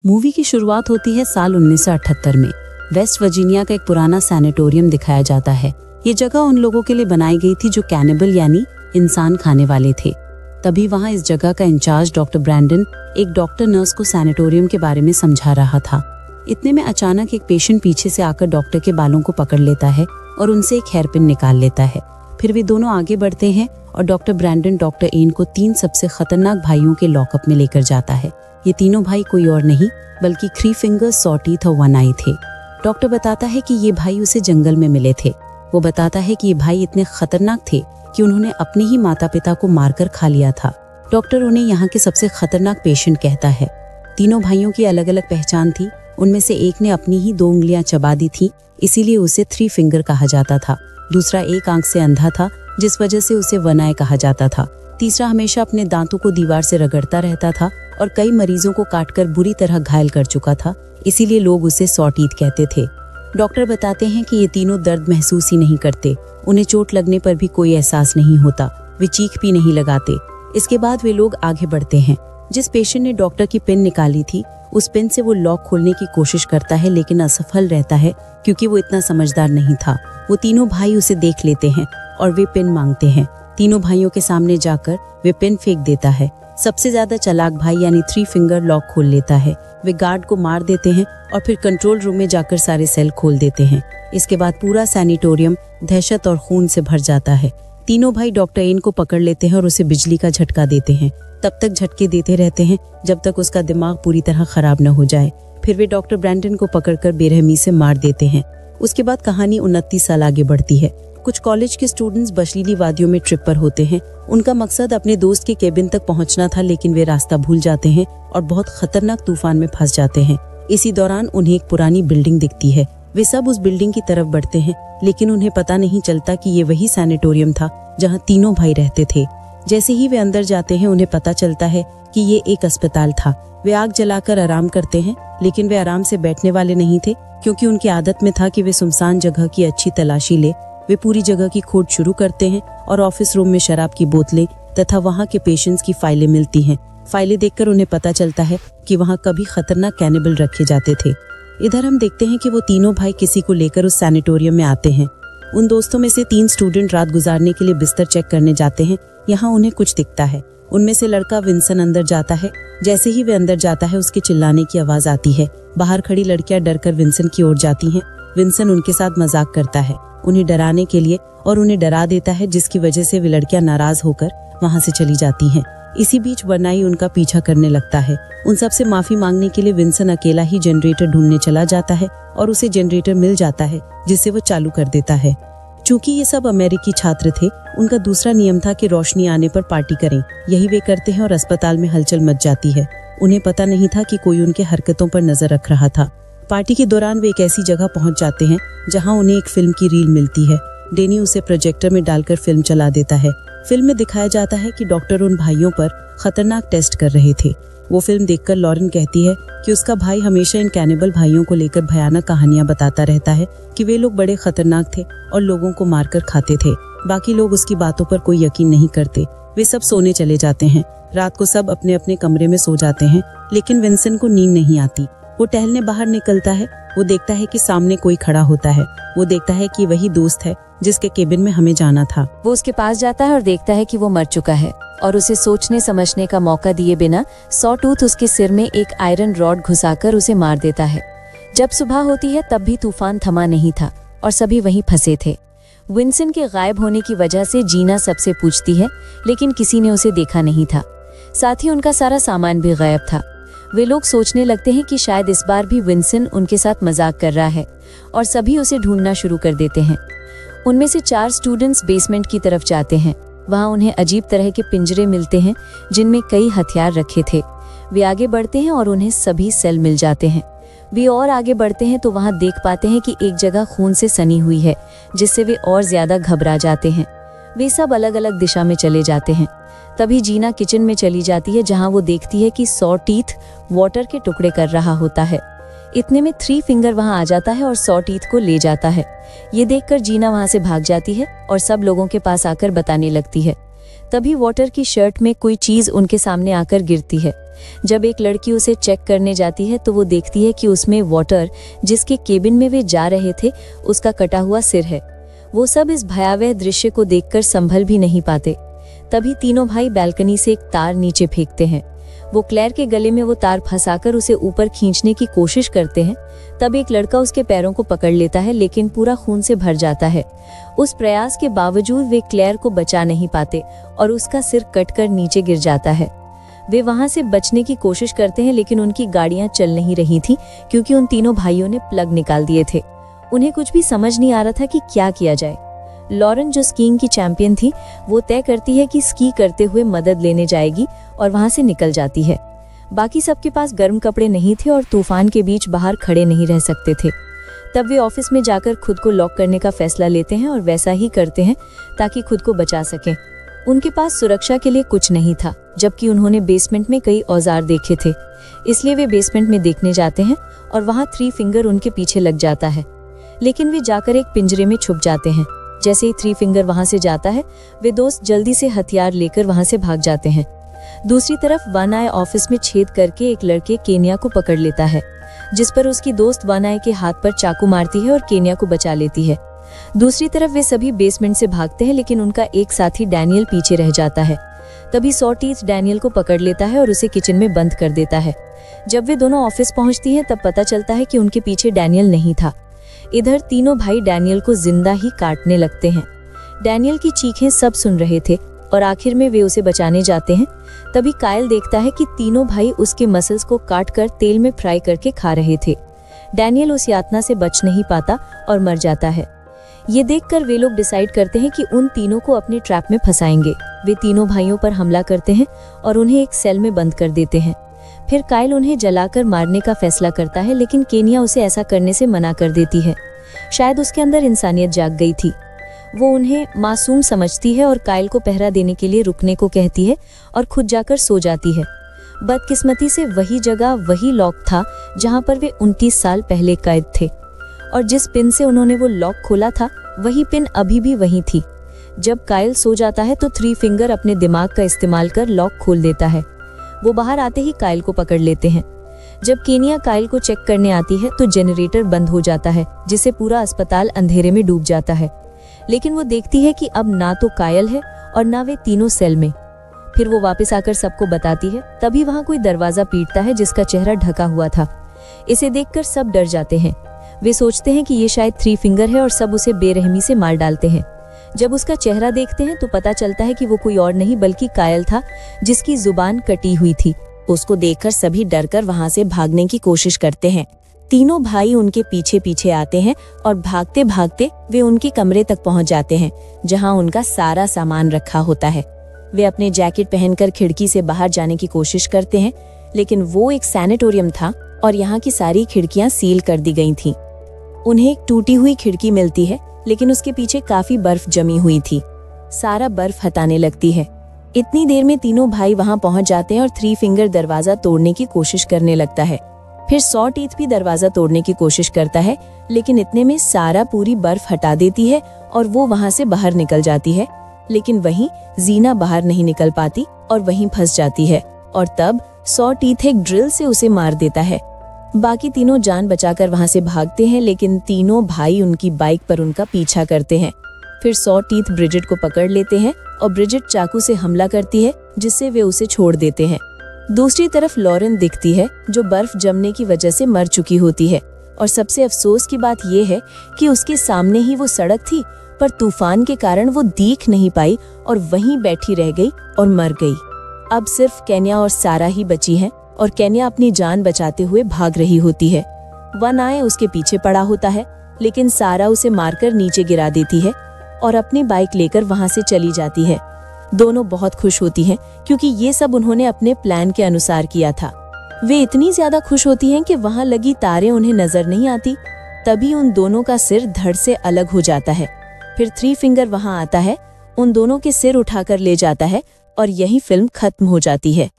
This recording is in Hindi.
मूवी की शुरुआत होती है साल 1978 में। वेस्ट वर्जीनिया का एक पुराना सैनिटोरियम दिखाया जाता है। ये जगह उन लोगों के लिए बनाई गई थी जो कैनिबल यानी इंसान खाने वाले थे। तभी वहाँ इस जगह का इंचार्ज डॉक्टर ब्रैंडन एक डॉक्टर नर्स को सैनिटोरियम के बारे में समझा रहा था। इतने में अचानक एक पेशेंट पीछे से आकर डॉक्टर के बालों को पकड़ लेता है और उनसे एक हेयरपिन निकाल लेता है। फिर वे दोनों आगे बढ़ते हैं और डॉक्टर ब्रैंडन डॉक्टर एन को 3 सबसे खतरनाक भाइयों के लॉकअप में लेकर जाता है। ये तीनों भाई कोई और नहीं बल्कि 3 फिंगर्स, सॉ टीथ और 1 आई थे। डॉक्टर बताता है कि ये भाई उसे जंगल में मिले थे। वो बताता है कि ये भाई इतने खतरनाक थे कि उन्होंने अपने ही माता पिता को मारकर खा लिया था। डॉक्टर उन्हें यहाँ के सबसे खतरनाक पेशेंट कहता है। तीनों भाइयों की अलग अलग पहचान थी। उनमें से एक ने अपनी ही 2 उंगलियां चबा दी थी, इसीलिए उसे 3 फिंगर कहा जाता था। दूसरा एक आंख से अंधा था, जिस वजह से उसे 1 आई कहा जाता था। तीसरा हमेशा अपने दांतों को दीवार से रगड़ता रहता था और कई मरीजों को काटकर बुरी तरह घायल कर चुका था, इसीलिए लोग उसे सॉ टीथ कहते थे। डॉक्टर बताते हैं कि ये तीनों दर्द महसूस ही नहीं करते। उन्हें चोट लगने पर भी कोई एहसास नहीं होता। वे चीख भी नहीं लगाते। इसके बाद वे लोग आगे बढ़ते हैं। जिस पेशेंट ने डॉक्टर की पिन निकाली थी, उस पिन से वो लॉक खोलने की कोशिश करता है, लेकिन असफल रहता है क्योंकि वो इतना समझदार नहीं था। वो तीनों भाई उसे देख लेते हैं और वे पिन मांगते हैं। तीनों भाइयों के सामने जाकर वे पिन फेंक देता है। सबसे ज्यादा चालाक भाई यानी 3 फिंगर लॉक खोल लेता है। वे गार्ड को मार देते हैं और फिर कंट्रोल रूम में जाकर सारे सेल खोल देते हैं। इसके बाद पूरा सैनिटोरियम दहशत और खून से भर जाता है। तीनों भाई डॉक्टर एन को पकड़ लेते हैं और उसे बिजली का झटका देते हैं। तब तक झटके देते रहते हैं जब तक उसका दिमाग पूरी तरह खराब न हो जाए। फिर वे डॉक्टर ब्रैंडन को पकड़कर बेरहमी से मार देते हैं। उसके बाद कहानी 29 साल आगे बढ़ती है। कुछ कॉलेज के स्टूडेंट्स बर्शीली वादियों में ट्रिप पर होते हैं। उनका मकसद अपने दोस्त के केबिन तक पहुंचना था, लेकिन वे रास्ता भूल जाते हैं और बहुत खतरनाक तूफान में फंस जाते हैं। इसी दौरान उन्हें एक पुरानी बिल्डिंग दिखती है। वे सब उस बिल्डिंग की तरफ बढ़ते हैं, लेकिन उन्हें पता नहीं चलता कि ये वही सैनिटोरियम था जहाँ तीनों भाई रहते थे। जैसे ही वे अंदर जाते हैं, उन्हें पता चलता है कि ये एक अस्पताल था। वे आग जलाकर आराम करते हैं, लेकिन वे आराम से बैठने वाले नहीं थे, क्योंकि उनकी आदत में था कि वे सुनसान जगह की अच्छी तलाशी ले। वे पूरी जगह की खोज शुरू करते हैं और ऑफिस रूम में शराब की बोतलें तथा वहाँ के पेशेंट्स की फाइलें मिलती हैं। फाइलें देखकर उन्हें पता चलता है कि वहाँ कभी खतरनाक कैनिबल रखे जाते थे। इधर हम देखते हैं कि वो तीनों भाई किसी को लेकर उस सैनिटोरियम में आते हैं। उन दोस्तों में से 3 स्टूडेंट रात गुजारने के लिए बिस्तर चेक करने जाते हैं। यहाँ उन्हें कुछ दिखता है। उनमें से लड़का विंसन अंदर जाता है। जैसे ही वे अंदर जाता है, उसके चिल्लाने की आवाज आती है। बाहर खड़ी लड़कियां डरकर विंसन की ओर जाती हैं। विंसन उनके साथ मजाक करता है, उन्हें डराने के लिए, और उन्हें डरा देता है, जिसकी वजह से वे लड़कियां नाराज होकर वहाँ से चली जाती हैं। इसी बीच वनाई उनका पीछा करने लगता है। उन सबसे माफी मांगने के लिए विंसन अकेला ही जनरेटर ढूंढने चला जाता है और उसे जनरेटर मिल जाता है, जिससे वो चालू कर देता है। चूंकि ये सब अमेरिकी छात्र थे, उनका दूसरा नियम था कि रोशनी आने पर पार्टी करें। यही वे करते हैं और अस्पताल में हलचल मच जाती है। उन्हें पता नहीं था कि कोई उनके हरकतों पर नजर रख रहा था। पार्टी के दौरान वे एक ऐसी जगह पहुंच जाते हैं जहां उन्हें एक फिल्म की रील मिलती है। डेनी उसे प्रोजेक्टर में डालकर फिल्म चला देता है। फिल्म में दिखाया जाता है कि डॉक्टर उन भाइयों पर खतरनाक टेस्ट कर रहे थे। वो फिल्म देखकर लॉरेन कहती है कि उसका भाई हमेशा इन कैनिबल भाइयों को लेकर भयानक कहानियां बताता रहता है कि वे लोग बड़े खतरनाक थे और लोगों को मारकर खाते थे। बाकी लोग उसकी बातों पर कोई यकीन नहीं करते। वे सब सोने चले जाते हैं। रात को सब अपने अपने कमरे में सो जाते हैं, लेकिन विंसन को नींद नहीं आती। वो टहलने बाहर निकलता है। वो देखता है कि सामने कोई खड़ा होता है। वो देखता है कि वही दोस्त है जिसके केबिन में हमें जाना था। वो उसके पास जाता है और देखता है कि वो मर चुका है, और उसे सोचने समझने का मौका दिए बिना सॉ टूथ उसके सिर में एक आयरन रॉड घुसाकर उसे मार देता है। जब सुबह होती है, तब भी तूफान थमा नहीं था और सभी वहीं फंसे थे। विंसन के गायब होने की वजह से जीना सबसे पूछती है, लेकिन किसी ने उसे देखा नहीं था। साथ ही उनका सारा सामान भी गायब था। वे लोग सोचने लगते हैं कि शायद इस बार भी विंसन उनके साथ मजाक कर रहा है, और सभी उसे ढूंढना शुरू कर देते हैं। उनमें से 4 स्टूडेंट्स बेसमेंट की तरफ जाते हैं। वहाँ उन्हें अजीब तरह के पिंजरे मिलते हैं जिनमें कई हथियार रखे थे। वे आगे बढ़ते हैं और उन्हें सभी सेल मिल जाते हैं। वे और आगे बढ़ते हैं तो वहाँ देख पाते हैं कि एक जगह खून से सनी हुई है, जिससे वे और ज्यादा घबरा जाते हैं। वे सब अलग अलग दिशा में चले जाते हैं। तभी जीना किचन में चली जाती है, जहाँ वो देखती है कि सॉ टीथ वाटर के टुकड़े कर रहा होता है। इतने में 3 फिंगर वहाँ आ जाता है और सॉ टीथ को ले जाता है। ये देखकर जीना वहाँ से भाग जाती है और सब लोगों के पास आकर बताने लगती है। तभी वॉटर की शर्ट में कोई चीज उनके सामने आकर गिरती है। जब एक लड़की उसे चेक करने जाती है तो वो देखती है कि उसमें वॉटर, जिसके केबिन में वे जा रहे थे, उसका कटा हुआ सिर है। वो सब इस भयावह दृश्य को देखकर संभल भी नहीं पाते। तभी तीनों भाई बालकनी से एक तार नीचे फेंकते हैं। वो क्लेयर के गले में वो तार फंसाकर उसे ऊपर खींचने की कोशिश करते हैं। तब एक लड़का उसके पैरों को पकड़ लेता है, लेकिन पूरा खून से भर जाता है। उस प्रयास के बावजूद वे क्लेयर को बचा नहीं पाते और उसका सिर कटकर नीचे गिर जाता है। वे वहां से बचने की कोशिश करते हैं, लेकिन उनकी गाड़ियां चल नहीं रही थी क्योंकि उन तीनों भाइयों ने प्लग निकाल दिए थे। उन्हें कुछ भी समझ नहीं आ रहा था कि क्या किया जाए। लॉरेन, जो स्कीइंग की चैंपियन थी, वो तय करती है कि स्की करते हुए मदद लेने जाएगी और वहां से निकल जाती है। बाकी सबके पास गर्म कपड़े नहीं थे और तूफान के बीच बाहर खड़े नहीं रह सकते थे। तब वे ऑफिस में जाकर खुद को लॉक करने का फैसला लेते हैं और वैसा ही करते हैं ताकि खुद को बचा सकें। उनके पास सुरक्षा के लिए कुछ नहीं था, जबकि उन्होंने बेसमेंट में कई औजार देखे थे। इसलिए वे बेसमेंट में देखने जाते हैं और वहां 3 फिंगर उनके पीछे लग जाता है, लेकिन वे जाकर एक पिंजरे में छुप जाते हैं। जैसे ही 3 फिंगर वहां से जाता है, वे दोस्त जल्दी से हथियार लेकर वहां से भाग जाते हैं। दूसरी तरफ वन आई ऑफिस में छेद करके एक लड़के केनिया को पकड़ लेता है, जिस पर उसकी दोस्त वन आई के हाथ पर चाकू मारती है और केनिया को बचा लेती है। दूसरी तरफ वे सभी बेसमेंट से भागते हैं, लेकिन उनका एक साथी डैनियल पीछे रह जाता है। तभी सॉटीथ डैनियल को पकड़ लेता है और उसे किचन में बंद कर देता है। जब वे दोनों ऑफिस पहुंचती हैं, तब पता चलता है कि उनके पीछे डैनियल नहीं था। इधर तीनों भाई डैनियल को जिंदा ही काटने लगते हैं। डैनियल की चीखें सब सुन रहे थे और आखिर में वे उसे बचाने जाते हैं। तभी कायल देखता है कि तीनों भाई उसके मसल्स को काटकर तेल में फ्राई करके खा रहे थे। डैनियल उस यातना से बच नहीं पाता और मर जाता है। ये देखकर वे लोग डिसाइड करते हैं कि उन तीनों को अपने ट्रैप में फंसाएंगे। वे तीनों भाइयों पर हमला करते हैं और उन्हें एक सेल में बंद कर देते हैं। फिर कायल उन्हें जलाकर मारने का फैसला करता है, लेकिन केनिया उसे ऐसा करने से मना कर देती है। शायद उसके अंदर इंसानियत जाग गई थी। वो उन्हें मासूम समझती है और कायल को पहरा देने के लिए रुकने को कहती है और खुद जाकर सो जाती है। बदकिस्मती से वही जगह, वही लॉक था जहां पर वे 29 साल पहले कैद थे, और जिस पिन से उन्होंने वो लॉक खोला था, वही पिन अभी भी वही थी। जब कायल सो जाता है तो 3 फिंगर अपने दिमाग का इस्तेमाल कर लॉक खोल देता है। वो बाहर आते ही कायल को पकड़ लेते हैं। जब केनिया कायल को चेक करने आती है तो जनरेटर बंद हो जाता है, जिससे पूरा अस्पताल अंधेरे में डूब जाता है। लेकिन वो देखती है कि अब ना तो कायल है और ना वे तीनों सेल में। फिर वो वापस आकर सबको बताती है। तभी वहां कोई दरवाजा पीटता है जिसका चेहरा ढका हुआ था। इसे देखकर सब डर जाते हैं। वे सोचते हैं कि ये शायद 3 फिंगर है और सब उसे बेरहमी से मार डालते हैं। जब उसका चेहरा देखते हैं तो पता चलता है कि वो कोई और नहीं बल्कि कायल था, जिसकी जुबान कटी हुई थी। उसको देखकर सभी डरकर वहां से भागने की कोशिश करते हैं। तीनों भाई उनके पीछे पीछे आते हैं और भागते भागते वे उनके कमरे तक पहुंच जाते हैं, जहां उनका सारा सामान रखा होता है। वे अपने जैकेट पहनकर खिड़की से बाहर जाने की कोशिश करते हैं, लेकिन वो एक सैनिटोरियम था और यहाँ की सारी खिड़कियां सील कर दी गई थीं। उन्हें एक टूटी हुई खिड़की मिलती है, लेकिन उसके पीछे काफी बर्फ जमी हुई थी। सारा बर्फ हटाने लगती है। इतनी देर में तीनों भाई वहां पहुंच जाते हैं और 3 फिंगर दरवाजा तोड़ने की कोशिश करने लगता है। फिर सॉटीथ भी दरवाजा तोड़ने की कोशिश करता है, लेकिन इतने में सारा पूरी बर्फ हटा देती है और वो वहां से बाहर निकल जाती है। लेकिन वहीं जीना बाहर नहीं निकल पाती और वहीं फंस जाती है, और तब सॉटीथ एक ड्रिल से उसे मार देता है। बाकी तीनों जान बचाकर वहां से भागते हैं, लेकिन तीनों भाई उनकी बाइक पर उनका पीछा करते हैं। फिर सॉटीथ ब्रिजिट को पकड़ लेते हैं और ब्रिजिट चाकू से हमला करती है, जिससे वे उसे छोड़ देते हैं। दूसरी तरफ लॉरेन दिखती है, जो बर्फ जमने की वजह से मर चुकी होती है। और सबसे अफसोस की बात यह है कि उसके सामने ही वो सड़क थी, पर तूफान के कारण वो दिख नहीं पाई और वहीं बैठी रह गई और मर गई। अब सिर्फ केनिया और सारा ही बची हैं, और केनिया अपनी जान बचाते हुए भाग रही होती है। वन आई उसके पीछे पड़ा होता है, लेकिन सारा उसे मारकर नीचे गिरा देती है और अपनी बाइक लेकर वहां से चली जाती है। दोनों बहुत खुश होती हैं, क्योंकि ये सब उन्होंने अपने प्लान के अनुसार किया था। वे इतनी ज्यादा खुश होती हैं कि वहां लगी तारें उन्हें नजर नहीं आती। तभी उन दोनों का सिर धड़ से अलग हो जाता है। फिर 3 फिंगर वहां आता है, उन दोनों के सिर उठाकर ले जाता है और यही फिल्म खत्म हो जाती है।